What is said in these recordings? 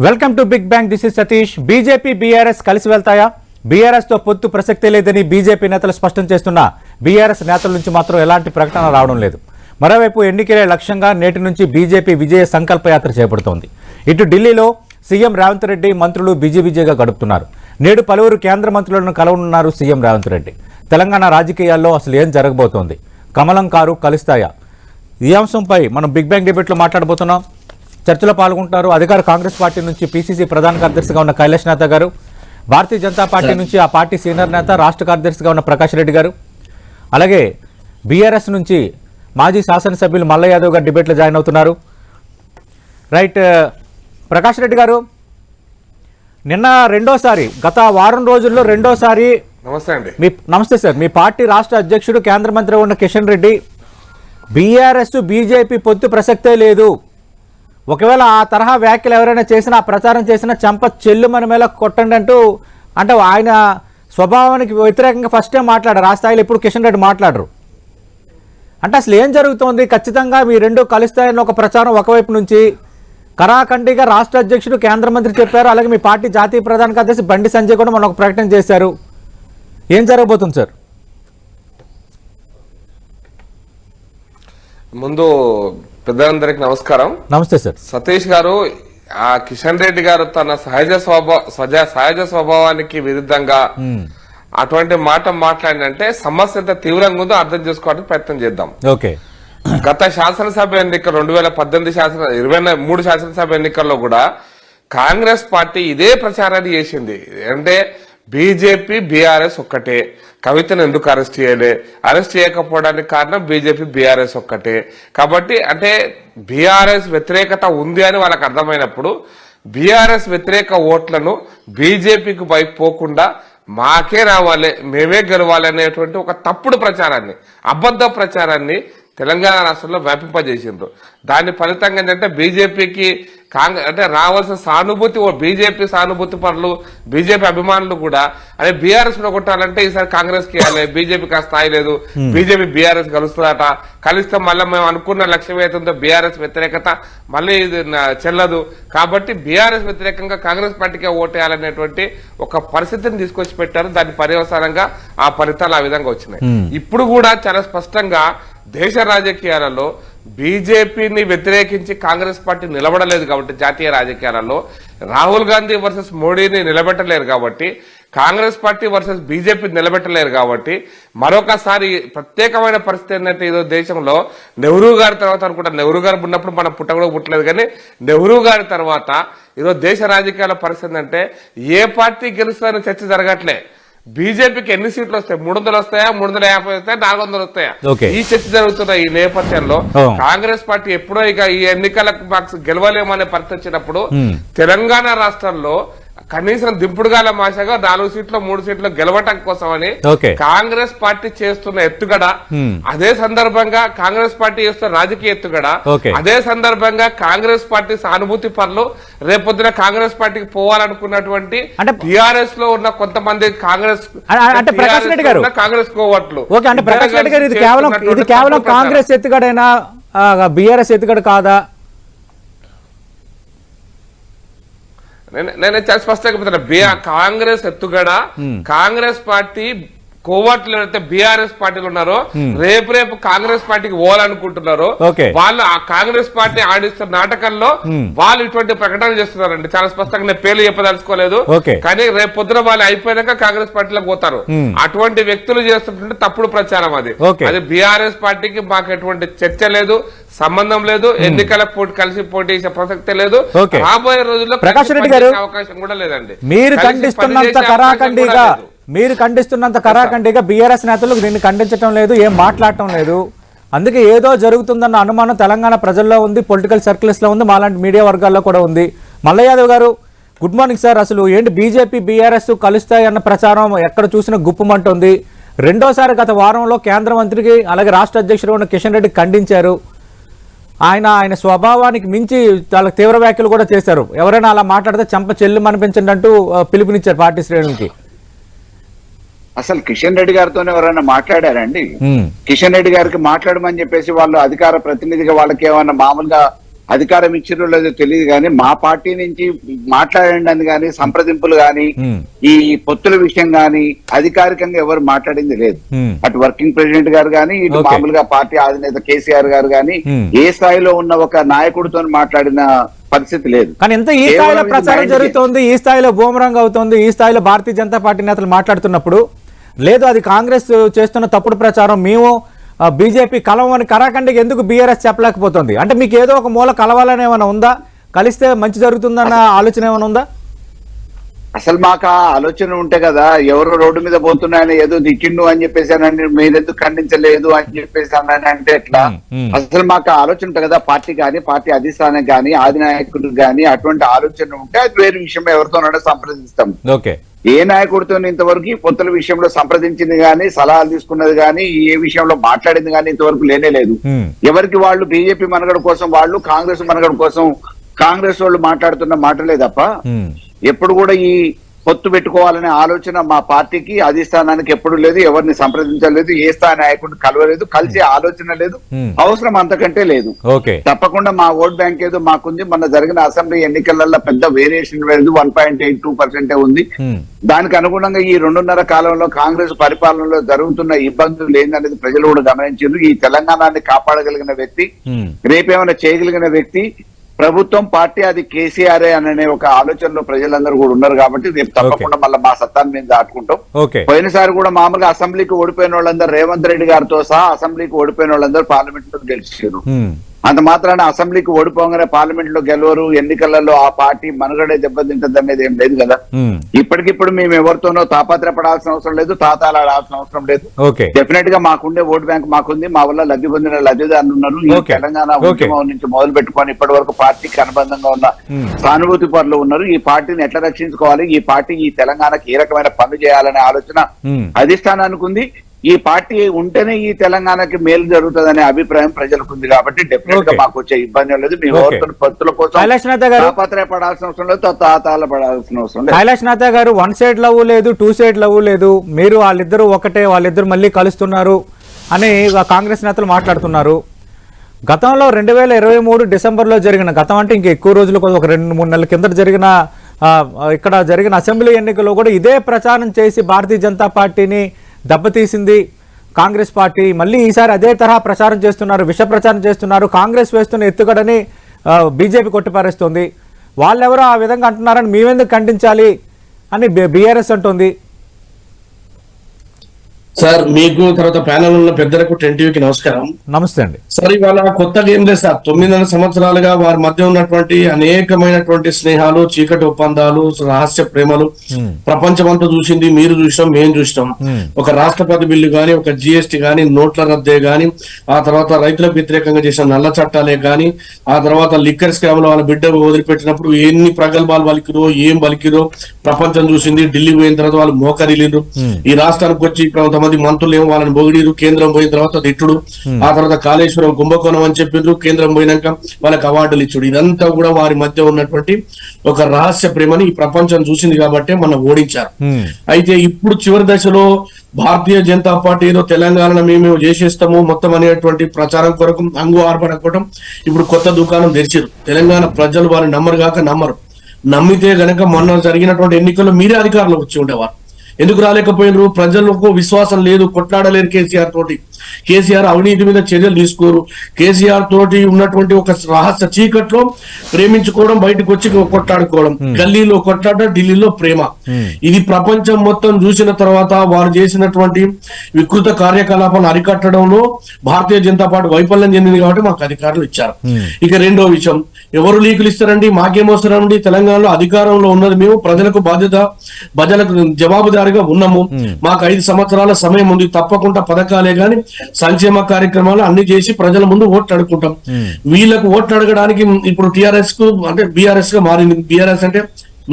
Welcome to big bang. This is Satish. BJP BRS కలిసి వెళ్తాయా? BRS తో పొత్తు ప్రసక్తే లేదని బీజేపీ నేతలు స్పష్టం చేస్తున్న బీఆర్ఎస్ నేతల నుంచి మాత్రం ఎలాంటి ప్రకటన రావడం లేదు. మరోవైపు ఎన్నికలే లక్ష్యంగా నేటి నుంచి బీజేపీ విజయ సంకల్ప యాత్ర చేపడుతోంది. ఇటు ఢిల్లీలో సీఎం రేవంత్ రెడ్డి మంత్రులు బిజీగా గడుపుతున్నారు. నేడు పలువురు కేంద్ర మంత్రులను కలవనున్నారు సీఎం రేవంత్ రెడ్డి. తెలంగాణ రాజకీయాల్లో అసలు ఏం జరగబోతోంది? కమలం కారు కలుస్తాయా? ఈ అంశంపై మనం బిగ్ బ్యాంగ్ డిబేట్లో మాట్లాడబోతున్నాం. చర్చలో పాల్గొంటున్నారు అధికార కాంగ్రెస్ పార్టీ నుంచి పీసీసీ ప్రధాన కార్యదర్శిగా ఉన్న కైలాష్ నాథ్ గారు, భారతీయ జనతా పార్టీ నుంచి ఆ పార్టీ సీనియర్ నేత రాష్ట్ర కార్యదర్శిగా ఉన్న ప్రకాష్ రెడ్డి గారు, అలాగే బీఆర్ఎస్ నుంచి మాజీ శాసనసభ్యులు మల్ల యాదవ్ గారు డిబేట్లో జాయిన్ అవుతున్నారు. రైట్, ప్రకాష్ రెడ్డి గారు, నిన్న రెండోసారి, గత వారం రోజుల్లో రెండోసారి నమస్తే సార్, మీ పార్టీ రాష్ట్ర అధ్యక్షుడు కేంద్ర మంత్రి ఉన్న కిషన్ రెడ్డి బీఆర్ఎస్ బీజేపీ పొత్తు ప్రసక్తే లేదు, ఒకవేళ ఆ తరహా వ్యాఖ్యలు ఎవరైనా చేసినా, ఆ ప్రచారం చేసినా చెంప చెల్లుమని మేళ కొట్టండి అంటూ, అంటే ఆయన స్వభావానికి వ్యతిరేకంగా ఫస్ట్ టైం మాట్లాడారు. ఆ స్థాయిలో ఇప్పుడు కిషన్ రెడ్డి మాట్లాడరు. అంటే అసలు ఏం జరుగుతోంది? ఖచ్చితంగా మీ రెండు కలుస్తాయని ఒక ప్రచారం ఒకవైపు నుంచి, కరాఖండిగా రాష్ట్ర అధ్యక్షుడు కేంద్ర మంత్రి చెప్పారు, అలాగే మీ పార్టీ జాతీయ ప్రధాన కార్యదర్శి బండి సంజయ్ కూడా మొన్న ఒక ప్రకటన చేశారు. ఏం జరగబోతుంది సార్? ముందు పెద్దలందరికి నమస్కారం. నమస్తే సార్. సతీష్ గారు, ఆ కిషన్ రెడ్డి గారు తన సహజ స్వభావానికి విరుద్ధంగా అటువంటి మాట మాట్లాడినంటే సమస్య ఎంత తీవ్రంగా ఉందో అర్థం చేసుకోవడానికి ప్రయత్నం చేద్దాం. ఓకే, గత శాసనసభ ఎన్నికలు 2018 23 శాసనసభ ఎన్నికల్లో కూడా కాంగ్రెస్ పార్టీ ఇదే ప్రచారాన్ని చేసింది. అంటే బీజేపీ బీఆర్ఎస్ ఒక్కటే, కవితను ఎందుకు అరెస్ట్ చేయలే, అరెస్ట్ చేయకపోవడానికి కారణం బీజేపీ బీఆర్ఎస్ ఒక్కటే. కాబట్టి అంటే బీఆర్ఎస్ వ్యతిరేకత ఉంది అని వాళ్ళకి అర్థమైనప్పుడు బీఆర్ఎస్ వ్యతిరేక ఓట్లను బీజేపీకి వైపు పోకుండా మాకే రావాలి, మేమే గెలవాలి అనేటువంటి ఒక తప్పుడు ప్రచారాన్ని, అబద్ధ ప్రచారాన్ని తెలంగాణ రాష్ట్రంలో వ్యాపింపజేసిండ్రు. దాని ఫలితంగా ఏంటంటే బీజేపీకి అంటే రావాల్సిన సానుభూతి, బీజేపీ సానుభూతి పనులు, బీజేపీ అభిమానులు కూడా అదే బీఆర్ఎస్ లో కొట్టాలంటే ఈసారి కాంగ్రెస్ కి ఇవ్వాలి, బీజేపీకి ఆ స్థాయి లేదు, బీజేపీ బీఆర్ఎస్ కలుస్తుందట, కలిస్తే మళ్ళీ మేము అనుకున్న లక్ష్యం ఏతుందో బీఆర్ఎస్ వ్యతిరేకత మళ్ళీ ఇది చెల్లదు, కాబట్టి బీఆర్ఎస్ వ్యతిరేకంగా కాంగ్రెస్ పార్టీకే ఓటేయాలనేటువంటి ఒక పరిస్థితిని తీసుకొచ్చి పెట్టారు. దాని పర్యవసానంగా ఆ ఫలితాలు ఆ విధంగా వచ్చినాయి. ఇప్పుడు కూడా చాలా స్పష్టంగా దేశ రాజకీయాలలో బీజేపీని వ్యతిరేకించి కాంగ్రెస్ పార్టీ నిలబడలేదు కాబట్టి, జాతీయ రాజకీయాలలో రాహుల్ గాంధీ వర్సెస్ మోడీని నిలబెట్టలేరు కాబట్టి, కాంగ్రెస్ పార్టీ వర్సెస్ బీజేపీ నిలబెట్టలేరు కాబట్టి, మరొకసారి ప్రత్యేకమైన పరిస్థితి ఏంటంటే ఏదో దేశంలో నెహ్రూ గారి తర్వాత అనుకుంటా, నెహ్రూ గారు ఉన్నప్పుడు మనం పుట్టకూడదు పుట్టలేదు, కానీ నెహ్రూ గారి తర్వాత ఏదో దేశ రాజకీయాల పరిస్థితి అంటే ఏ పార్టీ గెలుస్తుందని చర్చ జరగట్లే. బీజేపీకి ఎన్ని సీట్లు వస్తాయి, 300 వస్తాయా, 350 వస్తాయా, 400 వస్తాయా, ఈ చర్చ జరుగుతున్న ఈ నేపథ్యంలో కాంగ్రెస్ పార్టీ ఎప్పుడో ఇక ఈ ఎన్నికలకు గెలవలేమనే పరిస్థితి వచ్చినప్పుడు తెలంగాణ రాష్ట్రంలో కనీసం దింపుడుగాల మాషగా 4 సీట్లు 3 సీట్లు గెలవటం కోసమని కాంగ్రెస్ పార్టీ చేస్తున్న ఎత్తుగడ, అదే సందర్భంగా కాంగ్రెస్ పార్టీ చేస్తున్న రాజకీయ ఎత్తుగడ, అదే సందర్భంగా కాంగ్రెస్ పార్టీ సానుభూతి పనులు, రేపొద్దున కాంగ్రెస్ పార్టీకి పోవాలనుకున్నటువంటి టీఆర్ఎస్ లో ఉన్న కొంతమంది కాంగ్రెస్ కోవట్లు. అంటే ప్రకాష్ రెడ్డి గారు, ఇది కేవలం కాంగ్రెస్ ఎత్తుగడైనా బీఆర్ఎస్ ఎత్తుగడ కాదా? నేను చాలా స్పష్టంగా చెప్తున్నా, కాంగ్రెస్ ఎత్తుగడ, కాంగ్రెస్ పార్టీ కోవట్లు అయితే బీఆర్ఎస్ పార్టీలు ఉన్నారో రేపు కాంగ్రెస్ పార్టీకి పోవాలనుకుంటున్నారో వాళ్ళు ఆ కాంగ్రెస్ పార్టీ ఆడిస్తున్న నాటకంలో వాళ్ళు ఇటువంటి ప్రకటనలు చేస్తున్నారండి. చాలా స్పష్టంగా నేను పేర్లు చెప్పదలుచుకోలేదు, కానీ రేపు పొద్దున వాళ్ళు అయిపోయాక కాంగ్రెస్ పార్టీలోకి పోతారు. అటువంటి వ్యక్తులు చేస్తుంటే తప్పుడు ప్రచారం అది. అది బీఆర్ఎస్ పార్టీకి మాకు ఎటువంటి చర్చ లేదు, సంబంధం లేదు, ఎన్నికల కలిసి పోటీ చేసే ప్రసక్తే లేదు, రాబోయే రోజుల్లో ప్రకాష్ రెడ్డి గారు అవకాశం కూడా లేదండి. మీరు ఖండిస్తున్నంత కరాఖండిగా బీఆర్ఎస్ నేతలు దీన్ని ఖండించడం లేదు, ఏం మాట్లాడటం లేదు. అందుకే ఏదో జరుగుతుందన్న అనుమానం తెలంగాణ ప్రజల్లో ఉంది, పొలిటికల్ సర్కిల్స్ లో ఉంది, మాలాంటి మీడియా వర్గాల్లో కూడా ఉంది. మల్ల యాదవ్ గారు, గుడ్ మార్నింగ్ సార్. అసలు ఏంటి బీజేపీ బీఆర్ఎస్ కలుస్తాయన్న ప్రచారం ఎక్కడ చూసినా గుప్పమంటుంది. రెండోసారి గత వారంలో కేంద్ర మంత్రికి అలాగే రాష్ట్ర అధ్యక్షుడు ఉన్న కిషన్ రెడ్డి ఖండించారు. ఆయన స్వభావానికి మించి చాలా తీవ్ర వ్యాఖ్యలు కూడా చేశారు. ఎవరైనా అలా మాట్లాడితే చెంప చెల్లు అనిపించండి అంటూ పిలుపునిచ్చారు పార్టీ శ్రేణులకి. అసలు కిషన్ రెడ్డి గారితోనే ఎవరైనా మాట్లాడారండి? కిషన్ రెడ్డి గారికి మాట్లాడమని చెప్పేసి వాళ్ళు అధికార ప్రతినిధిగా వాళ్ళకి ఏమన్నా మామూలుగా అధికారం ఇచ్చిరో లేదో తెలియదు కానీ మా పార్టీ నుంచి మాట్లాడండి కానీ సంప్రదింపులు కానీ ఈ పొత్తుల విషయం కానీ అధికారికంగా ఎవరు మాట్లాడింది లేదు. అటు వర్కింగ్ ప్రెసిడెంట్ గారు కానీ ఇటు మామూలుగా పార్టీ అధినేత కేసీఆర్ గారు కానీ ఏ స్థాయిలో ఉన్న ఒక నాయకుడితో మాట్లాడిన పరిస్థితి లేదు. కానీ ఎంత ఈ స్థాయిలో ప్రచారం జరుగుతోంది, ఈ స్థాయిలో బూమరంగ్ అవుతోంది, ఈ స్థాయిలో భారతీయ జనతా పార్టీ నేతలు మాట్లాడుతున్నప్పుడు లేదు అది కాంగ్రెస్ చేస్తున్న తప్పుడు ప్రచారం, మేము బీజేపీ కలవని కరాఖండికి ఎందుకు బీఆర్ఎస్ చెప్పలేకపోతుంది? అంటే మీకు ఏదో ఒక మూల కలవాలని ఏమైనా ఉందా? కలిస్తే మంచి జరుగుతుందన్న ఆలోచన ఏమైనా ఉందా? అసలు మాకు ఆ ఆలోచన ఉంటే కదా ఎవరో రోడ్డు మీద పోతున్నాయని ఏదో దిక్కిండు అని చెప్పేసానని మీరెందుకు ఖండించలేదు అని చెప్పేసానని అంటే ఎట్లా? అసలు మాకు ఆ ఆలోచన ఉంటే కదా పార్టీ కానీ పార్టీ అధిష్టానం కానీ అధినాయకుడు కానీ అటువంటి ఆలోచన ఉంటే అది వేరే విషయం ఎవరితోనైనా సంప్రదిస్తాం. ఓకే, ఏ నాయకుడితో ఇంతవరకు ఈ పొత్తుల విషయంలో సంప్రదించింది కానీ సలహాలు తీసుకున్నది కానీ ఏ విషయంలో మాట్లాడింది కానీ ఇంతవరకు లేనే లేదు. ఎవరికి వాళ్ళు బీజేపీ మనగడ కోసం వాళ్ళు కాంగ్రెస్ మనగడ కోసం కాంగ్రెస్ వాళ్ళు మాట్లాడుతున్న మాటలే తప్ప ఎప్పుడు కూడా ఈ పొత్తు పెట్టుకోవాలనే ఆలోచన మా పార్టీకి అధిష్టానానికి ఎప్పుడు లేదు. ఎవరిని సంప్రదించలేదు, ఏ స్థాయి నాయకుడిని కలవలేదు, కలిసే ఆలోచన లేదు, అవసరం అంతకంటే లేదు. తప్పకుండా మా ఓట్ బ్యాంక్ ఏదో మాకుంది. మొన్న జరిగిన అసెంబ్లీ ఎన్నికలలో పెద్ద వేరియేషన్ లేదు, 1.82% ఉంది. దానికి అనుగుణంగా ఈ 2.5 కాలంలో కాంగ్రెస్ పరిపాలనలో జరుగుతున్న ఇబ్బందులు ఏందనేది ప్రజలు కూడా గమనించారు. ఈ తెలంగాణని కాపాడగలిగిన వ్యక్తి, రేపేమైనా చేయగలిగిన వ్యక్తి ప్రభుత్వం పార్టీ అది కేసీఆర్ అనే ఒక ఆలోచనలో ప్రజలందరూ కూడా ఉన్నారు. కాబట్టి రేపు తప్పకుండా మళ్ళీ మా సత్తాన్ని మేము దాటుకుంటాం. పోయినసారి కూడా మామూలుగా అసెంబ్లీకి ఓడిపోయిన వాళ్ళందరూ రేవంత్ రెడ్డి గారితో సహా అసెంబ్లీకి ఓడిపోయిన వాళ్ళందరూ పార్లమెంట్ లో గెలిచారు. అంత మాత్రాన అసెంబ్లీకి ఓడిపోగానే పార్లమెంట్ లో గెలవరు, ఎన్నికలలో ఆ పార్టీ మనుగడే దెబ్బతింటది అనేది ఏం లేదు కదా. ఇప్పటికిప్పుడు మేము ఎవరితోనో తాపత్రపడాల్సిన అవసరం లేదు, తాతాలాడాల్సిన అవసరం లేదు. డెఫినెట్ గా మాకుండే ఓట్ బ్యాంక్ మాకుంది, మా వల్ల లబ్ధి పొందిన లబ్ధిదారులు ఉన్నారు. ఈ తెలంగాణ ఉద్యమం నుంచి మొదలు పెట్టుకొని ఇప్పటి వరకు పార్టీకి అనుబంధంగా ఉన్న సానుభూతి పరులు ఉన్నారు. ఈ పార్టీని ఎట్లా రక్షించుకోవాలి, ఈ పార్టీ ఈ తెలంగాణకి ఏ రకమైన పనులు చేయాలనే ఆలోచన అధిష్టానానికి ఉంది. ఈ పార్టీ ఉంటేనే ఈ తెలంగాణకి మేలు జరుగుతుందనే అభిప్రాయం ప్రజలకు ఉంది. కాబట్టి డెఫినెట్ గా మాకు వచ్చే ఇబ్బంది లేదు. మేము పత్తుల కోసం పడాల్సిన అవసరం లేదు, తాతాల పడాల్సిన అవసరం లేదు. కైలాష్ నాథ్ గారు 1 సైడ్ లవ్ లేదు, 2 సైడ్ లవ్ లేదు, మీరు వాళ్ళిద్దరూ ఒకటే, వాళ్ళిద్దరు మళ్ళీ కలుస్తున్నారు అని కాంగ్రెస్ నేతలు మాట్లాడుతున్నారు. గతంలో 2023 డిసెంబర్లో జరిగిన, గతం అంటే ఇంకా ఎక్కువ రోజులు, ఒక 2-3 నెలల కింద జరిగిన ఇక్కడ జరిగిన అసెంబ్లీ ఎన్నికల్లో కూడా ఇదే ప్రచారం చేసి భారతీయ జనతా పార్టీని దెబ్బతీసింది కాంగ్రెస్ పార్టీ. మళ్ళీ ఈసారి అదే తరహా ప్రచారం చేస్తున్నారు, విష ప్రచారం చేస్తున్నారు. కాంగ్రెస్ వేస్తున్న ఎత్తుగడని బీజేపీ కొట్టిపారేస్తుంది. వాళ్ళెవరో ఆ విధంగా అంటున్నారని మేమెందుకు ఖండించాలి అని బీఆర్ఎస్ అంటుంది. సార్ మీకు తర్వాత ప్యానల్ ఉన్న పెద్దలకు 10 టీవీకి నమస్కారం. నమస్తే అండి. సార్ ఇవాళ కొత్తగా ఏం లేదు సార్, 9 సంవత్సరాలుగా వారి మధ్య ఉన్నటువంటి అనేకమైనటువంటి స్నేహాలు, చీకటి ఒప్పందాలు, రహస్య ప్రేమలు ప్రపంచమంతా చూసింది. మీరు చూసినాం, మేము చూసినాం. ఒక రాష్ట్రపతి బిల్లు గాని, ఒక జిఎస్టీ గాని, నోట్ల రద్దే గాని, ఆ తర్వాత రైతులకు వ్యతిరేకంగా చేసిన నల్ల చట్టాలే గాని, ఆ తర్వాత లిక్కర్ స్కామ్ లో వాళ్ళ బిడ్డ వదిలిపెట్టినప్పుడు ఎన్ని ప్రగల్భాలు పలికిరో, ఏం పలికిరో ప్రపంచం చూసింది. ఢిల్లీ పోయిన తర్వాత వాళ్ళు మోకరిల్లిరు. ఈ రాష్ట్రానికి వచ్చి కొంతమంది మంత్రులు ఏమో వాళ్ళని బొగిడిరు, కేంద్రం పోయిన తర్వాత తిట్టుడు, ఆ తర్వాత కాళేశ్వరం కుంభకోణం అని చెప్పిండ్రు, కేంద్రం పోయినాక వాళ్ళకి అవార్డులు ఇచ్చుడు. ఇదంతా కూడా వారి మధ్య ఉన్నటువంటి ఒక రహస్య ప్రేమని ఈ ప్రపంచం చూసింది కాబట్టి మనం ఓడించారు. అయితే ఇప్పుడు చివరి దశలో భారతీయ జనతా పార్టీ ఏదో తెలంగాణ మేము చేసేస్తాము మొత్తం అనేటువంటి ప్రచారం కొరకు అంగు ఆర్పడకపోవడం, ఇప్పుడు కొత్త దుకాణం తెరిచారు. తెలంగాణ ప్రజలు వారిని నమ్మరు కాక నమ్మరు. నమ్మితే గనక మొన్న జరిగినటువంటి ఎన్నికల్లో మీరే అధికారంలో వచ్చి ఉండేవారు. ఎందుకు రాలేకపోయినారు? ప్రజలకు విశ్వాసం లేదు, కొట్లాడలేరు కేసీఆర్ తోటి. కేసీఆర్ అవినీతి మీద చర్యలు తీసుకోరు. కేసీఆర్ తోటి ఉన్నటువంటి ఒక రహస్య చీకట్లో ప్రేమించుకోవడం, బయటకు వచ్చి కొట్లాడుకోవడం, గల్లీలో కొట్లాట, ఢిల్లీలో ప్రేమ. ఇది ప్రపంచం మొత్తం చూసిన తర్వాత వారు చేసినటువంటి వికృత కార్యకలాపాలను అరికట్టడంలో భారతీయ జనతా పార్టీ వైఫల్యం చెందింది కాబట్టి మాకు అధికారులు ఇచ్చారు. ఇక రెండో విషయం, ఎవరు లీకులు ఇస్తారండి? మాకేమవసరండి? తెలంగాణలో అధికారంలో ఉన్నది మేము, ప్రజలకు బాధ్యత, ప్రజలకు జవాబుదారిగా ఉన్నాము. మాకు 5 సంవత్సరాల సమయం ఉంది. తప్పకుండా పథకాలే గాని సంక్షేమ కార్యక్రమాలు అన్ని చేసి ప్రజల ముందు ఓట్లు అడుగుకుంటాం. వీళ్ళకు ఓట్లు అడగడానికి ఇప్పుడు టిఆర్ఎస్ కు అంటే బీఆర్ఎస్ గా మారింది. బీఆర్ఎస్ అంటే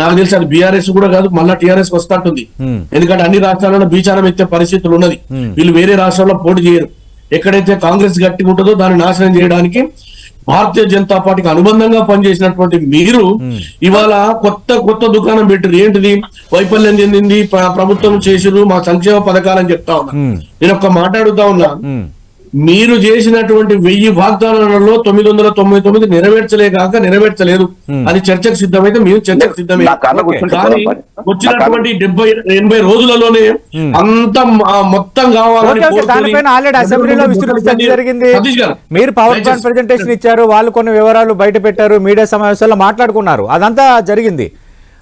నాకు తెలిసి అది బీఆర్ఎస్ కూడా కాదు, మళ్ళా టిఆర్ఎస్ వస్తుంటుంది. ఎందుకంటే అన్ని రాష్ట్రాలలో బీచారం ఎత్తే పరిస్థితులు ఉన్నది. వీళ్ళు వేరే రాష్ట్రాల్లో పోటీ చేయరు. ఎక్కడైతే కాంగ్రెస్ గట్టిగా ఉంటుందో దాన్ని నాశనం చేయడానికి భారతీయ జనతా పార్టీకి అనుబంధంగా పనిచేసినటువంటి మీరు ఇవాళ కొత్త దుకాణం పెట్టారు. ఏంటిది? వైఫల్యం చెందింది ప్రభుత్వం చేసిరు, మా సంక్షేమ పథకాలని చెప్తా ఉన్నా. నేను ఒక్క మాట అడుగుతా ఉన్నా, మీరు చేసినటువంటి 1000 వాగ్దానాలలో 999 నెరవేర్చలేదు అని చర్చకు సిద్ధమైతే మీరు చర్చకు సిద్ధమే. నా కళ్ళ కూర్చుంటే కానీ వచ్చినటువంటి 70-80 రోజులలోనే అంత మొత్తం కావాలని దానిపైన ఆల్రెడీ అసెంబ్లీలో విస్తృత చర్చ జరిగింది. మీరు పవర్ పాయింట్ ప్రెజెంటేషన్ ఇచ్చారు, వాళ్ళు కొన్ని వివరాలు బయట పెట్టారు, మీడియా సమావేశాల్లో మాట్లాడుకున్నారు, అదంతా జరిగింది.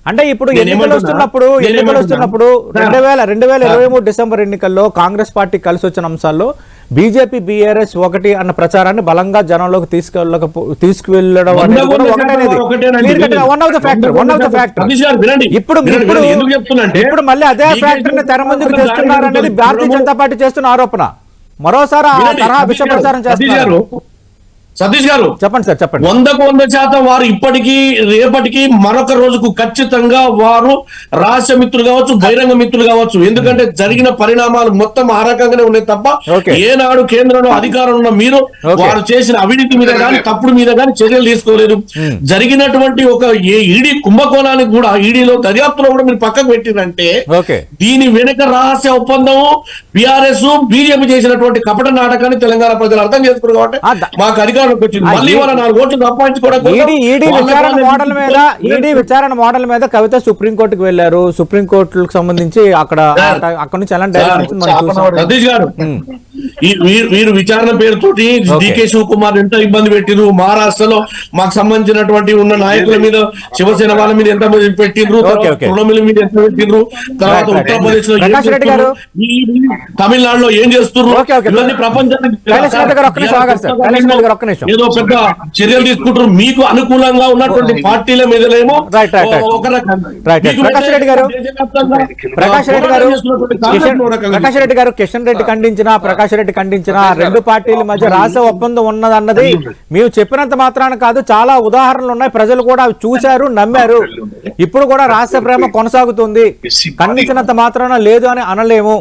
అంటే ఇప్పుడు ఎన్నికలు వస్తున్నప్పుడు 2023 డిసెంబర్ ఎన్నికల్లో కాంగ్రెస్ పార్టీ కలిసి వచ్చిన అంశాల్లో బీజేపీ బీఆర్ఎస్ ఒకటి అన్న ప్రచారాన్ని బలంగా జనంలోకి తీసుకువెళ్ళడం అనేది వన్ ఆఫ్ ద ఫ్యాక్టర్. ఇప్పుడు మళ్ళీ అదే ఫ్యాక్టర్ ని తెర ముందుకు తెస్తున్నారు అనేది భారతీయ జనతా పార్టీ చేస్తున్న ఆరోపణ. మరోసారి ఆ తరహా విష ప్రచారం చేస్తున్నారు. సతీష్ గారు చెప్పండి సార్, చెప్పండి. 100% వారు ఇప్పటికీ రేపటికి మరొక రోజుకు ఖచ్చితంగా వారు రహస్య మిత్రులు కావచ్చు, బహిరంగ మిత్రులు కావచ్చు. ఎందుకంటే జరిగిన పరిణామాలు మొత్తం ఆ రకంగానే ఉన్నాయి తప్ప ఏనాడు కేంద్రంలో అధికారం ఉన్న మీరు వారు చేసిన అవినీతి మీద కానీ తప్పుడు మీద కానీ చర్యలు తీసుకోలేదు. జరిగినటువంటి ఒక ఈడీ కుంభకోణానికి కూడా ఈడీలో దర్యాప్తులో కూడా మీరు పక్కకు పెట్టిరంటే దీని వెనుక రహస్య ఒప్పందం బీఆర్ఎస్ బీజేపీ చేసినటువంటి కపట నాటకాన్ని తెలంగాణ ప్రజలు అర్థం చేసుకున్నారు. కాబట్టి మాకు అధికారం ఈడీ విచారణ మోడల్ మీద కవిత సుప్రీంకోర్టుకు వెళ్లారు. సుప్రీంకోర్టుకు సంబంధించి అక్కడ నుంచి ఎలాంటి సతీష్ గారు వీరు విచారణ పేరుతోటి డికే శివకుమార్ ఎంత ఇబ్బంది పెట్టిరు, మహారాష్ట్రలో మాకు సంబంధించినటువంటి ఉన్న నాయకుల మీద శివసేన వాళ్ళ మీద ఎంత పెట్టిండ్రు, తృణమూల మీద ఎంత పెట్టిండ్రు, తర్వాత ఉత్తరప్రదేశ్ లో తమిళనాడులో ఏం చేస్తున్నారు, ఇవన్నీ ప్రపంచానికి ఏదో పెద్ద చర్యలు తీసుకుంటారు. మీకు అనుకూలంగా ఉన్నటువంటి పార్టీల మీదనేమో ఒక ప్రకాష్ రెడ్డి గారు కిషన్ రెడ్డి ఖండించిన, ప్రకాష్ రెడ్డి ఖండించిన, రెండు పార్టీల మధ్య రహస్య ఒప్పందం ఉన్నదన్నది మేము చెప్పినంత మాత్రాన కాదు, చాలా ఉదాహరణలు ఉన్నాయి. ప్రజలు కూడా చూశారు, నమ్మారు. ఇప్పుడు కూడా రహస్య ప్రేమ కొనసాగుతుంది, ఖండించినంత మాత్రాన లేదు అని అనలేము.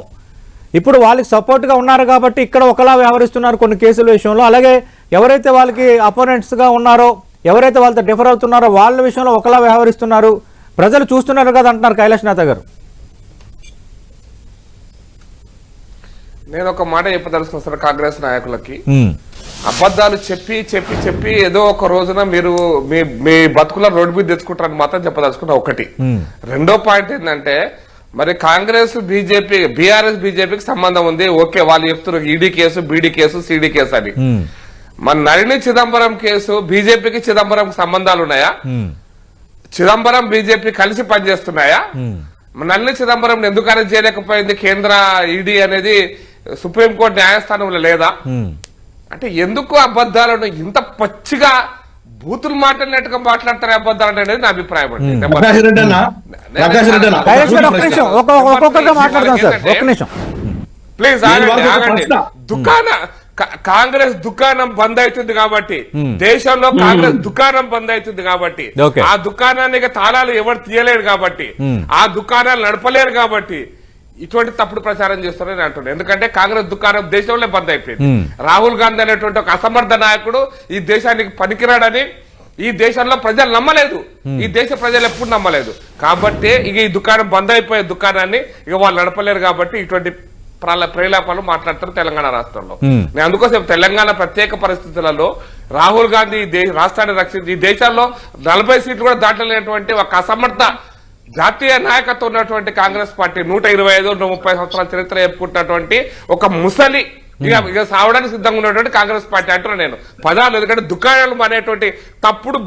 ఇప్పుడు వాళ్ళకి సపోర్ట్ గా ఉన్నారు కాబట్టి ఇక్కడ ఒకలా వ్యవహరిస్తున్నారు కొన్ని కేసుల విషయంలో. అలాగే ఎవరైతే వాళ్ళకి అపోనెంట్స్ గా ఉన్నారో, ఎవరైతే వాళ్ళతో డిఫర్ అవుతున్నారో వాళ్ళ విషయంలో ఒకలా వ్యవహరిస్తున్నారు. ప్రజలు చూస్తున్నారు కదా అంటున్నారు కైలాష్ నాథ్ గారు. నేను ఒక మాట చెప్పదలుచుకున్నాను సార్ కాంగ్రెస్ నాయకులకి. అబద్ధాలు చెప్పి చెప్పి చెప్పి ఏదో ఒక రోజున మీరు మీ బతుకుల రోడ్డు మీద తెచ్చుకుంటారని మాత్రం చెప్పదలుచుకున్నా ఒకటి. రెండో పాయింట్ ఏంటంటే మరి కాంగ్రెస్ బీజేపీ బీఆర్ఎస్ బీజేపీకి సంబంధం ఉంది, ఓకే వాళ్ళు చెప్తున్నారు ED case, BD case, CD case అని. మన నళిని చిదంబరం కేసు బీజేపీకి చిదంబరం సంబంధాలు ఉన్నాయా? చిదంబరం బీజేపీ కలిసి పనిచేస్తున్నాయా? నళిని చిదంబరం ఎందుకు అరెస్ట్ చేయలేకపోయింది కేంద్ర ఈడీ అనేది సుప్రీంకోర్టు న్యాయస్థానంలో లేదా? అంటే ఎందుకు అబద్ధాలను ఇంత పచ్చిగా బూతులు మాట్లాడినట్టుగా మాట్లాడతారు అబద్ధాలు అనేది నా అభిప్రాయం అండి. ప్లీజ్ ఆగండి. కాంగ్రెస్ దుకాణం బంద్ అవుతుంది కాబట్టి, దేశంలో కాంగ్రెస్ దుకాణం బంద్ అవుతుంది కాబట్టి, ఆ దుకాణానికి తాళాలు ఎవరు తీయలేరు కాబట్టి, ఆ దుకాణాలు నడపలేరు కాబట్టి ఇటువంటి తప్పుడు ప్రచారం చేస్తారని అంటున్నాను. ఎందుకంటే కాంగ్రెస్ దుకాణం దేశంలో బంద్ అయిపోయింది. రాహుల్ గాంధీ అనేటువంటి ఒక అసమర్థ నాయకుడు ఈ దేశానికి పనికిరాడని ఈ దేశంలో ప్రజలు నమ్మలేదు, ఈ దేశ ప్రజలు ఎప్పుడు నమ్మలేదు. కాబట్టి ఇక ఈ దుకాణం బంద్ అయిపోయే దుకాణాన్ని ఇక వాళ్ళు నడపలేరు కాబట్టి ఇటువంటి ప్రేలాపాలు మాట్లాడతారు తెలంగాణ రాష్ట్రంలో. నేను అందుకోసం తెలంగాణ ప్రత్యేక పరిస్థితులలో రాహుల్ గాంధీ రాష్ట్రాన్ని రక్షించి ఈ దేశాల్లో 40 సీట్లు కూడా దాటలేనటువంటి ఒక అసమర్థ జాతీయ నాయకత్వం ఉన్నటువంటి కాంగ్రెస్ పార్టీ 125-130 సంవత్సరాల చరిత్ర చెప్పుకుంటున్నటువంటి ఒక ముసలి ఇక సావడానికి సిద్ధంగా ఉన్నటువంటి కాంగ్రెస్ పార్టీ అంటున్నా నేను పదాలు. ఎందుకంటే దుకాణాలు అనేటువంటి తప్పుడు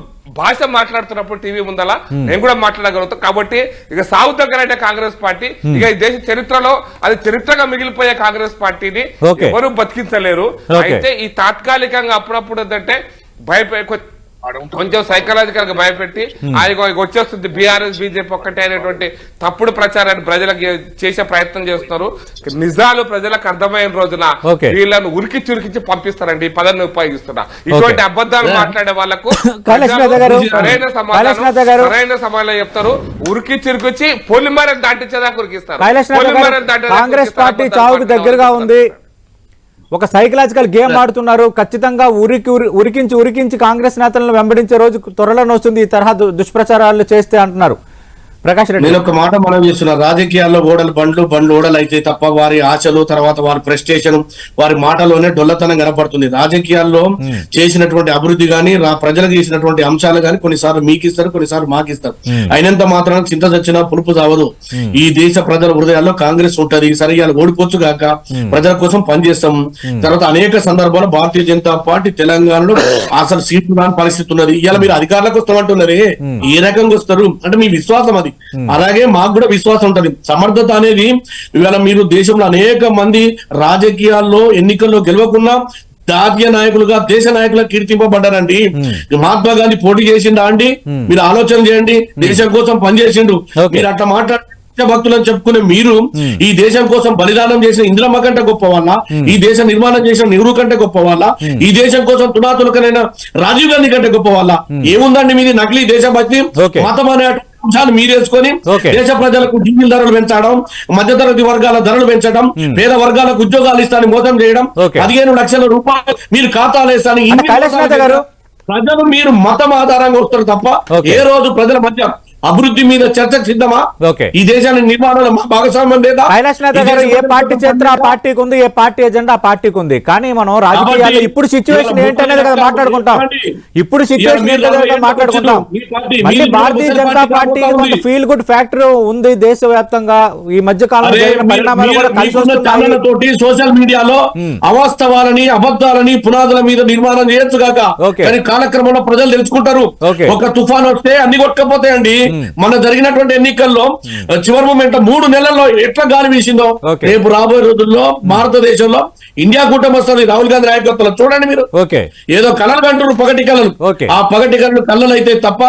భాష మాట్లాడుతున్నప్పుడు టీవీ ముందలా నేను కూడా మాట్లాడగలుగుతాం. కాబట్టి ఇక సాగు దగ్గర కాంగ్రెస్ పార్టీ ఇక ఈ దేశ చరిత్రలో అది చరిత్రగా మిగిలిపోయే కాంగ్రెస్ పార్టీని ఎవరు బతికించలేరు. అయితే ఈ తాత్కాలికంగా అప్పుడప్పుడు ఏంటంటే కొంచెం సైకలాజికల్ గా భయపెట్టి ఆయన వచ్చేస్తుంది బీఆర్ఎస్ బీజేపీ ఒక్కటే అనేటువంటి తప్పుడు ప్రచారాన్ని ప్రజలకు చేసే ప్రయత్నం చేస్తున్నారు. నిజాలు ప్రజలకు అర్థమైన రోజున వీళ్ళను ఉరికిచ్చి పంపిస్తారండి. ఈ పదాన్ని ఉపయోగిస్తున్నా. ఇటువంటి అబద్ధాలు మాట్లాడే వాళ్ళకు సరైన సమాధానం చెప్తారు. ఉరికిచ్చి పొలిమరని దాటించేదాకా ఉరికిస్తారు. కాంగ్రెస్ పార్టీ చావుకు దగ్గరగా ఉంది, ఒక సైకలాజికల్ గేమ్ ఆడుతున్నారు. ఖచ్చితంగా ఉరికించి కాంగ్రెస్ నేతలను వెంబడించే రోజు త్వరలోనే వస్తుంది ఈ తరహా దుష్ప్రచారాలు చేస్తే అంటున్నారు. ప్రకాష్ రెడ్డి నేను ఒక మాట మనం చేస్తున్నా, రాజకీయాల్లో బండ్లు ఓడలు అయితే తప్ప వారి ఆశలు, తర్వాత వారి ప్రెస్టేషన్, వారి మాటలోనే డొల్లతనం కనపడుతుంది. రాజకీయాల్లో చేసినటువంటి అభివృద్ధి గాని, ప్రజలకు చేసినటువంటి అంశాలు గాని కొన్నిసార్లు మీకు ఇస్తారు, కొన్నిసార్లు మాకు ఇస్తారు. అయినంత మాత్రం చింత చచ్చినా పులుపు చావదు. ఈ దేశ ప్రజల హృదయాల్లో కాంగ్రెస్ ఉంటది. సరే ఇవాళ ఓడిపోవచ్చు గాక, ప్రజల కోసం పనిచేస్తాం. తర్వాత అనేక సందర్భాల్లో భారతీయ జనతా పార్టీ తెలంగాణలో అసలు సీట్లు రాని పరిస్థితి ఉన్నది. ఇవాళ మీరు అధికారులకు వస్తామంటున్నారే, ఏ రకంగా వస్తారు అంటే మీ విశ్వాసం అది. అలాగే మాకు కూడా విశ్వాసం ఉంటది. సమర్థత అనేది ఇవాళ మీరు దేశంలో అనేక మంది రాజకీయాల్లో ఎన్నికల్లో గెలవకుండా జాతీయ నాయకులుగా, దేశ నాయకులుగా కీర్తింపబడ్డారండి. మహాత్మా గాంధీ పోటీ చేసిండా అండి? మీరు ఆలోచన చేయండి. దేశం కోసం పనిచేసిండు. మీరు అట్లా భక్తులని చెప్పుకునే మీరు ఈ దేశం కోసం బలిదానం చేసిన ఇందిరమ్మ కంటే గొప్ప వాళ్ళ, ఈ దేశ నిర్మాణం చేసిన నెహ్రూ కంటే గొప్ప వాళ్ళ, ఈ దేశం కోసం తునాతులకనైన రాజీవ్ గాంధీ కంటే గొప్ప వాళ్ళ? ఏముందండి మీది నకిలీ దేశభక్తి, మతం అనే అంశాలు మీరేసుకొని దేశ ప్రజలకు డీజిల్ ధరలు పెంచడం, మధ్యతరగతి వర్గాల ధరలు పెంచడం, పేద వర్గాలకు ఉద్యోగాలు ఇస్తానని మోసం చేయడం, 15 లక్షల రూపాయలు మీరు ఖాతాలు వేస్తానని ప్రజలు మీరు మతం ఆధారంగా వస్తారు తప్ప ఏ రోజు ప్రజల మధ్య అభివృద్ధి మీద చర్చకు సిద్ధమా? ఈ దేశాన్ని నిర్మాణంలో భాగస్వామ్యం లేదా? కైలాసనాథ్ గారు, ఏ పార్టీ చరిత్ర ఆ పార్టీకి ఉంది, ఏ పార్టీ ఎజెండా ఆ పార్టీకి ఉంది. కానీ మనం రాజకీయాల్లో ఇప్పుడు సిచ్యువేషన్ ఏంటనేది కదా మాట్లాడుకుంటాం. ఇప్పుడు సిచ్యువేషన్ ఏంటనేది మాట్లాడుకుంటాం. మళ్ళీ భారతీయ జనతా పార్టీ కొంత ఫీల్ గుడ్ ఫ్యాక్టర్ ఉంది దేశవ్యాప్తంగా. ఈ మధ్య కాలంలో జరిగిన పరిణామాలు కూడా కలిసి వస్తున్నాయి. సోషల్ మీడియాలో అవాస్తవాలని, అబద్ధాలని పునాదుల మీద నిర్మాణం చేయొచ్చు కాక, కానీ కాలక్రమంలో ప్రజలు తెలుసుకుంటారు. ఒక తుఫాన్ వస్తే అన్ని కొట్టుకపోతాయండి. మన జరిగినటువంటి ఎన్నికల్లో చివరి మూమెంట్ 3 నెలల్లో ఎట్లా గాలి వీసిందో రేపు రాబోయే రోజుల్లో భారతదేశంలో ఇండియా కూటమి వస్తుంది రాహుల్ గాంధీ నాయకత్వంలో. చూడండి మీరు, ఏదో కళలు అంటారు, పగటి కళలు. ఆ పగటి కళలు అయితే తప్ప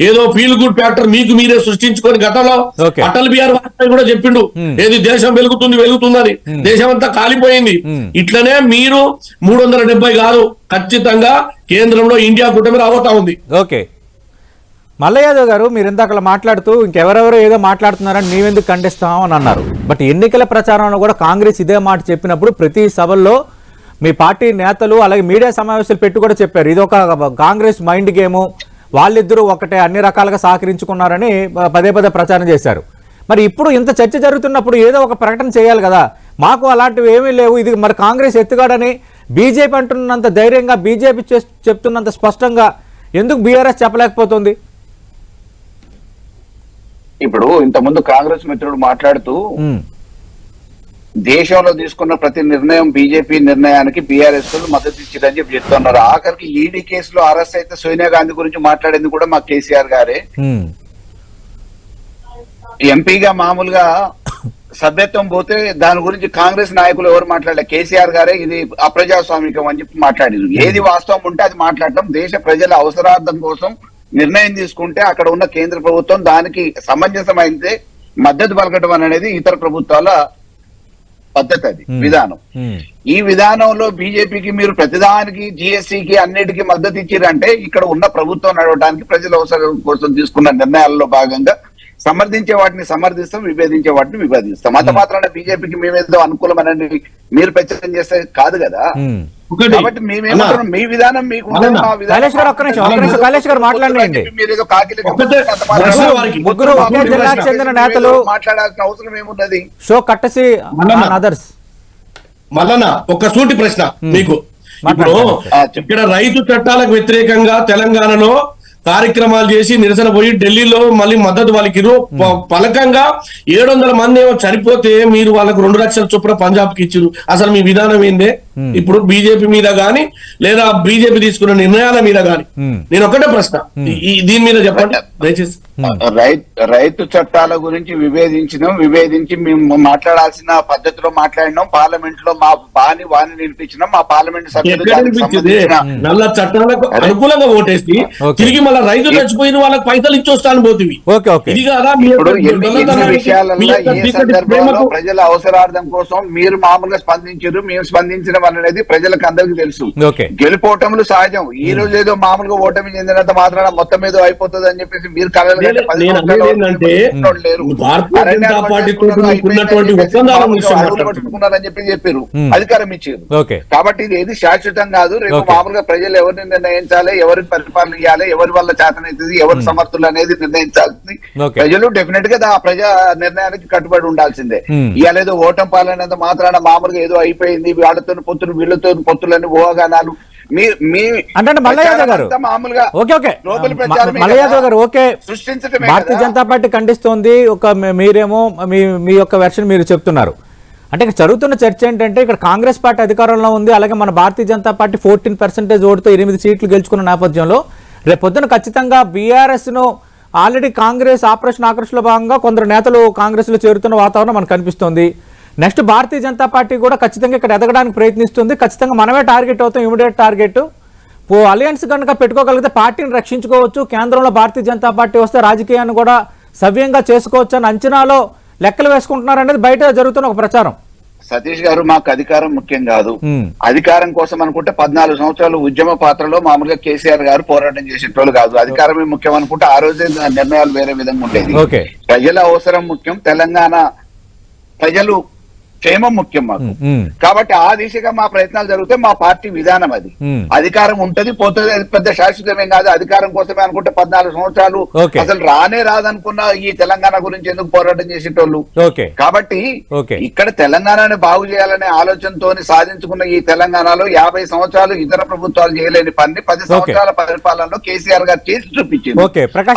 ఏదో ఫీల్ గుడ్ ఫ్యాక్టర్ మీకు మీరే సృష్టించుకొని గతంలో అటల్ బిహారీ వాజ్పేయి కూడా చెప్పిండు, ఏది దేశం వెలుగుతుందని. దేశం అంతా కాలిపోయింది. ఇట్లనే మీరు 370 కాదు, ఖచ్చితంగా కేంద్రంలో ఇండియా కూటమి రాబోతా ఉంది. మల్ల యాదవ్ గారు, మీరు ఇందాక మాట్లాడుతూ ఇంకెవరెవరో ఏదో మాట్లాడుతున్నారని మేమెందుకు ఖండిస్తాం అని అన్నారు. బట్ ఎన్నికల ప్రచారంలో కూడా కాంగ్రెస్ ఇదే మాట చెప్పినప్పుడు ప్రతి సభల్లో మీ పార్టీ నేతలు అలాగే మీడియా సమావేశాలు పెట్టి కూడా చెప్పారు, ఇది ఒక కాంగ్రెస్ మైండ్ గేము, వాళ్ళిద్దరూ ఒకటే అన్ని రకాలుగా సహకరించుకున్నారని పదే ప్రచారం చేశారు. మరి ఇప్పుడు ఇంత చర్చ జరుగుతున్నప్పుడు ఏదో ఒక ప్రకటన చేయాలి కదా. మాకు అలాంటివి ఏమీ లేవు, ఇది మరి కాంగ్రెస్ ఎత్తుగాడని బీజేపీ అంటున్నంత ధైర్యంగా, బీజేపీ చెప్తున్నంత స్పష్టంగా ఎందుకు బీఆర్ఎస్ చెప్పలేకపోతుంది? ఇప్పుడు ఇంతకుముందు కాంగ్రెస్ మిత్రుడు మాట్లాడుతూ దేశంలో తీసుకున్న ప్రతి నిర్ణయం బీజేపీ నిర్ణయానికి బీఆర్ఎస్ మద్దతు ఇచ్చిందని చెప్పి చెప్తున్నారు. ఆఖరికి ఈడీ కేసులో అరెస్ట్ అయితే సోనియా గాంధీ గురించి మాట్లాడింది కూడా మా కేసీఆర్ గారే. ఎంపీగా మామూలుగా సభ్యత్వం పోతే దాని గురించి కాంగ్రెస్ నాయకులు ఎవరు మాట్లాడలే, కేసీఆర్ గారే ఇది అప్రజాస్వామికం అని చెప్పి మాట్లాడారు. ఏది వాస్తవం ఉంటే అది మాట్లాడటం, దేశ ప్రజల అవసరార్థం కోసం నిర్ణయం తీసుకుంటే అక్కడ ఉన్న కేంద్ర ప్రభుత్వం దానికి సమంజసమైతే మద్దతు పలకటం అనేది ఇతర ప్రభుత్వాల పద్ధతి, అది విధానం. ఈ విధానంలో బీజేపీకి మీరు ప్రతిదానికి, జిఎస్టీకి అన్నిటికీ మద్దతు ఇచ్చిరంటే ఇక్కడ ఉన్న ప్రభుత్వం నడవడానికి ప్రజల అవసరం కోసం తీసుకున్న నిర్ణయాల్లో భాగంగా సమర్థించే వాటిని సమర్థిస్తాం, విభేదించే వాటిని విభేదిస్తాం. అంత మాత్రాన బీజేపీకి మేమేదో అనుకూలమని మీరు ప్రచారం చేస్తే కాదు కదా. కాబట్టి మేమేమంటున్నాం, మీ విధానం మీకు మాట్లాడాల్సిన అవసరం ఏమున్నది? మల్లన్న ఒక సూటి ప్రశ్న మీకు. ఇప్పుడు ఇక్కడ రైతు చట్టాలకు వ్యతిరేకంగా తెలంగాణలో కార్యక్రమాలు చేసి నిరసన పోయి ఢిల్లీలో మళ్ళీ మద్దతు వాళ్ళకి పలకంగా 700 మంది ఏమో చనిపోతే మీరు వాళ్ళకు 2 లక్షల చొప్పున పంజాబ్ కి ఇచ్చారు. అసలు మీ విధానం ఏందే? ఇప్పుడు బీజేపీ మీద గాని లేదా బీజేపీ తీసుకున్న నిర్ణయాల మీద గాని నేను ఒకటే ప్రశ్న, దీని మీద చెప్పండి దయచేసి. రైతు చట్టాల గురించి విభేదించి మేము మాట్లాడాల్సిన పద్ధతిలో మాట్లాడినాం. పార్లమెంట్ లో మా వాణి నిలిపించినాం. మా పార్లమెంట్ సభ్యులు నల్ల చట్టాలకు అనుకూలంగా ఓటేసి తిరిగి మళ్ళీ రైతు చచ్చిపోయిన వాళ్ళకి పైసలు ఇచ్చొస్తాను పోతుంది. ఇది కాదా విషయాలలో ఏ సందర్భంలో ప్రజల అవసరార్థం కోసం మీరు మామూలుగా స్పందించారు, మేము స్పందించిన నిర్ణయం అనేది ప్రజలకు అందరికీ తెలుసు. ఓకే. గెలుపోవటములు సహజం. ఈ రోజు ఏదో మామూలుగా ఓటమి చెందినంత మాత్రాన మొత్తం ఏదో అయిపోతుంది అని చెప్పేసి మీరు కలలు కంటే 10 సంవత్సరాలు లేరు. పట్టుకున్నారని చెప్పి చెప్పారు, అధికారం ఇచ్చారు. కాబట్టి ఇది ఏది శాశ్వతం కాదు. రేపు మామూలుగా ప్రజలు ఎవరిని నిర్ణయించాలి, ఎవరికి పరిపాలన ఇవ్వాలి, ఎవరి వల్ల చేతనైతుంది, ఎవరు సమర్థులు అనేది నిర్ణయించాల్సింది ప్రజలు. డెఫినెట్ గా ఆ ప్రజా నిర్ణయానికి కట్టుబడి ఉండాల్సిందే. ఇవాళ ఏదో ఓటం పాలనేంత మాత్రాన మామూలుగా ఏదో అయిపోయింది, వాళ్ళతో పొత్తులు వీళ్ళతో పొత్తులని ఊహాగానాలు సృష్టించడం. భారతీయ జనతా పార్టీ ఖండిస్తోంది, మీరేమో మీ యొక్క వెర్షన్ మీరు చెప్తున్నారు. అంటే ఇక్కడ జరుగుతున్న చర్చ ఏంటంటే ఇక్కడ కాంగ్రెస్ పార్టీ అధికారంలో ఉంది, అలాగే మన భారతీయ జనతా పార్టీ 14% ఓటుతో 8 సీట్లు గెలుచుకున్న నేపథ్యంలో రేపొద్దున ఖచ్చితంగా బీఆర్ఎస్ ను ఆల్రెడీ కాంగ్రెస్ ఆపరేషన్ ఆకర్షణలో భాగంగా కొందరు నేతలు కాంగ్రెస్ లో చేరుతున్న వాతావరణం మనకు కనిపిస్తోంది. నెక్స్ట్ భారతీయ జనతా పార్టీ కూడా ఖచ్చితంగా ఇక్కడ ఎదగడానికి ప్రయత్నిస్తుంది. ఖచ్చితంగా మనమే టార్గెట్ అవుతాం, ఇమీడియట్ టార్గెట్. అలయన్స్ కనుక పెట్టుకోగలిగితే పార్టీని రక్షించుకోవచ్చు, కేంద్రంలో భారతీయ జనతా పార్టీ వస్తే రాజకీయాన్ని కూడా సవ్యంగా చేసుకోవచ్చు అని అంచనాలో లెక్కలు వేసుకుంటున్నారు అనేది బయట జరుగుతున్న ఒక ప్రచారం. సతీష్ గారు, మాకు అధికారం ముఖ్యం కాదు. అధికారం కోసం అనుకుంటే 14 సంవత్సరాలు ఉద్యమ పాత్రలో మామూలుగా కేసీఆర్ గారు పోరాటం చేసేటోళ్ళు కాదు. అధికారమే ముఖ్యం అనుకుంటే ఆ రోజే నిర్ణయాలు వేరే విధంగా ఉండేది. ప్రజల అవసరం ముఖ్యం, తెలంగాణ ప్రజలు క్షేమం ముఖ్యం మాకు. కాబట్టి ఆ దిశగా మా ప్రయత్నాలు జరిగితే మా పార్టీ విధానం అది. అధికారం ఉంటది పోతుంది, అది పెద్ద శాశ్వతమేం కాదు. అధికారం కోసమే అనుకుంటే 14 సంవత్సరాలు అసలు రానే రాదనుకున్న ఈ తెలంగాణ గురించి ఎందుకు పోరాటం చేసేటోళ్ళు. కాబట్టి ఇక్కడ తెలంగాణని బాగు చేయాలనే ఆలోచనతో సాధించుకున్న ఈ తెలంగాణలో 50 సంవత్సరాలు ఇతర ప్రభుత్వాలు చేయలేని పని 10 సంవత్సరాల పరిపాలనలో కేసీఆర్ గారు చేసి చూపించింది.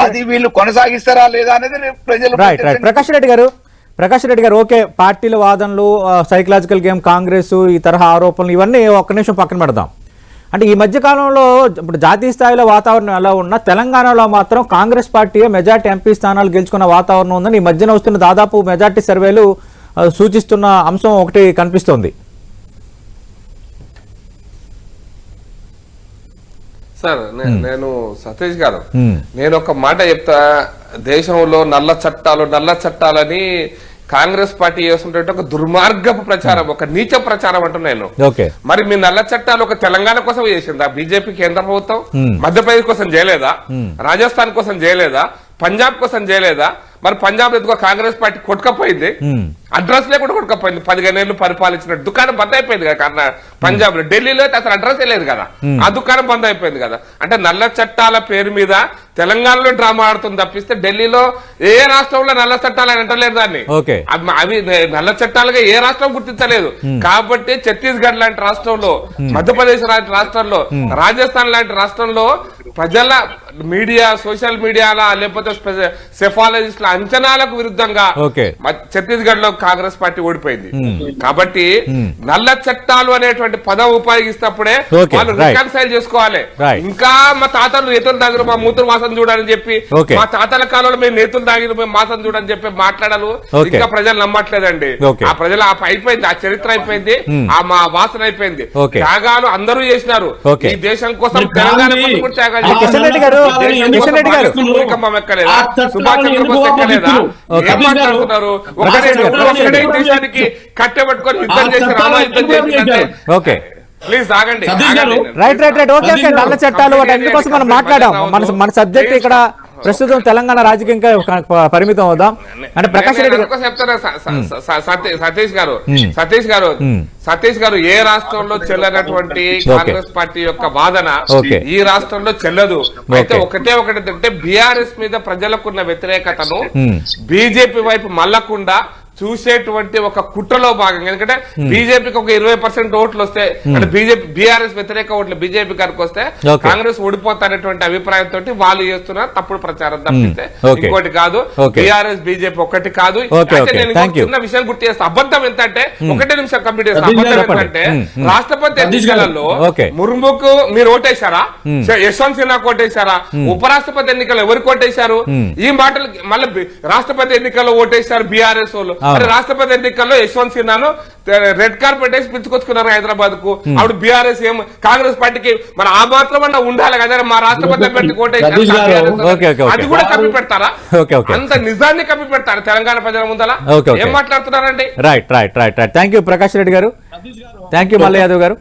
అది వీళ్ళు కొనసాగిస్తారా లేదా అనేది ప్రజలు. ప్రకాష్ రెడ్డి గారు, ఓకే, పార్టీల వాదనలు, సైకలాజికల్ గేమ్, కాంగ్రెస్ ఈ తరహా ఆరోపణలు ఇవన్నీ ఒక్క నిమిషం పక్కన పెడదాం. అంటే ఈ మధ్య కాలంలో ఇప్పుడు జాతీయ స్థాయిలో వాతావరణం ఎలా ఉన్నా తెలంగాణలో మాత్రం కాంగ్రెస్ పార్టీ మెజార్టీ ఎంపీ స్థానాలు గెలుచుకున్న వాతావరణం ఉందని ఈ మధ్యన వస్తున్న దాదాపు మెజార్టీ సర్వేలు సూచిస్తున్న అంశం ఒకటి కనిపిస్తోంది. సార్ నేను సతీష్ గారు, నేను ఒక మాట చెప్తా. దేశంలో నల్ల చట్టాలని కాంగ్రెస్ పార్టీ చేస్తుంటే ఒక దుర్మార్గపు ప్రచారం, ఒక నీచ ప్రచారం అంటున్నాను. మరి మీ నల్ల చట్టాలు ఒక తెలంగాణ కోసం చేసిందా బీజేపీ కేంద్ర ప్రభుత్వం? మధ్యప్రదేశ్ కోసం చేయలేదా? రాజస్థాన్ కోసం చేయలేదా? పంజాబ్ కోసం చేయలేదా? మరి పంజాబ్ ఎందుకో కాంగ్రెస్ పార్టీ కొట్టుకపోయింది, అడ్రస్ లేకుండా కొట్టుకపోయింది. 15 ఏళ్ళు పరిపాలించిన దుకాణం బంద్ అయిపోయింది కదా పంజాబ్ లో. ఢిల్లీలో అయితే అసలు అడ్రస్ లేదు కదా, ఆ దుకాణం బంద్ అయిపోయింది కదా. అంటే నల్ల చట్టాల పేరు మీద తెలంగాణలో డ్రామా ఆడుతుంది తప్పిస్తే ఢిల్లీలో ఏ రాష్ట్రంలో నల్ల చట్టాలు అని అంటలేదు దాన్ని. అవి నల్ల చట్టాలుగా ఏ రాష్ట్రం గుర్తించలేదు. కాబట్టి ఛత్తీస్గఢ్ లాంటి రాష్ట్రంలో, మధ్యప్రదేశ్ లాంటి రాష్ట్రంలో, రాజస్థాన్ లాంటి రాష్ట్రంలో ప్రజల మీడియా, సోషల్ మీడియాలా లేకపోతే సెఫాలజిస్టుల అంచనాలకు విరుద్ధంగా ఛత్తీస్గఢ్ లో కాంగ్రెస్ పార్టీ ఓడిపోయింది. కాబట్టి నల్ల చట్టాలు అనేటువంటి పదం ఉపయోగిస్తప్పుడే వాళ్ళు రికన్సైల్ చేసుకోవాలి. ఇంకా మా తాతలు నేతలు దగ్గర మా మూతులు మాసం చూడని చెప్పి, మా తాతల కాలంలో మేము నేతలు దాగిన మేము మాసం చూడని చెప్పి మాట్లాడాలి. ఇంకా ప్రజలు నమ్మట్లేదండి. ఆ ప్రజలు అయిపోయింది, ఆ చరిత్ర అయిపోయింది, ఆ మా వాసన అయిపోయింది. త్యాగాలు అందరూ చేసినారు ఈ దేశం కోసం, తెలంగాణ కోసం కూడా త్యాగాలు చేశారు. సుభాష్ చంద్రబోస్ ఎక్కలేదా? ఏం మాట్లాడుతున్నారు? ఒకటే దేశానికి కట్టెబట్టుకొని యుద్ధం చేసి రామా యుద్ధం చేసి ప్లీజ్ ఆగండి. రైట్. ఓకే, నల్ల చట్టాలు వాటి అన్నిటికోసం మనం మాట్లాడాం. మన సబ్జెక్ట్ ఇక్కడ ప్రస్తుతం తెలంగాణ రాజకీయంగా పరిమితం అవుదాం. అంటే ప్రకాష్ రెడ్డి సతీష్ గారు ఏ రాష్ట్రంలో చెల్లనటువంటి కాంగ్రెస్ పార్టీ యొక్క వాదన ఈ రాష్ట్రంలో చెల్లదు. అయితే ఒకటి బీఆర్ఎస్ మీద ప్రజలకున్న వ్యతిరేకతను బీజేపీ వైపు మళ్ళకుండా చూసేటువంటి ఒక కుట్రలో భాగంగా, ఎందుకంటే బీజేపీకి ఒక 20% ఓట్లు వస్తే, అంటే బీఆర్ఎస్ వ్యతిరేక ఓట్లు బీజేపీ గారికి వస్తే కాంగ్రెస్ ఓడిపోతారనేటువంటి అభిప్రాయంతో వాళ్ళు చేస్తున్నారు తప్పుడు ప్రచారం తప్పిస్తే ఇంకోటి కాదు. బీఆర్ఎస్ బీజేపీ ఒకటి కాదు. నేను చిన్న విషయం గుర్తు చేస్తా. అబద్ధం ఎంతంటే, ఒకటే నిమిషం కంప్లీట్ చేస్తా. అబద్ధం ఏంటంటే, రాష్ట్రపతి ఎన్నికలలో ముర్ముకు మీరు ఓటేశారా? యశ్వంత్ సిన్హాకు ఓటేశారా? ఉపరాష్ట్రపతి ఎన్నికల్లో ఎవరికి ఓటేశారు? ఈ మాటలు మళ్ళీ రాష్ట్రపతి ఎన్నికల్లో ఓటేశారు బీఆర్ఎస్ వాళ్ళు. రాష్ట్రపతి ఎన్నికల్లో యశ్వంత్ సిన్హాను రెడ్ కార్పెట్ వేసి పిలుచుకొచ్చుకున్నారు హైదరాబాద్ కు. అప్పుడు బీఆర్ఎస్ ఏం కాంగ్రెస్ పార్టీకి మరి ఆ మాత్రమన్నా ఉండాలి కదా, మా రాష్ట్రపతి పెట్టి కోటేశారు, అది కూడా కప్పి పెడతారా? అంత నిజాన్ని కప్పి పెడతారు తెలంగాణ ప్రజల ముందల. ఏం మాట్లాడుతున్నారండి? Right. Thank you Prakash Reddy garu. Thank you మల్ల యాదవ్ గారు.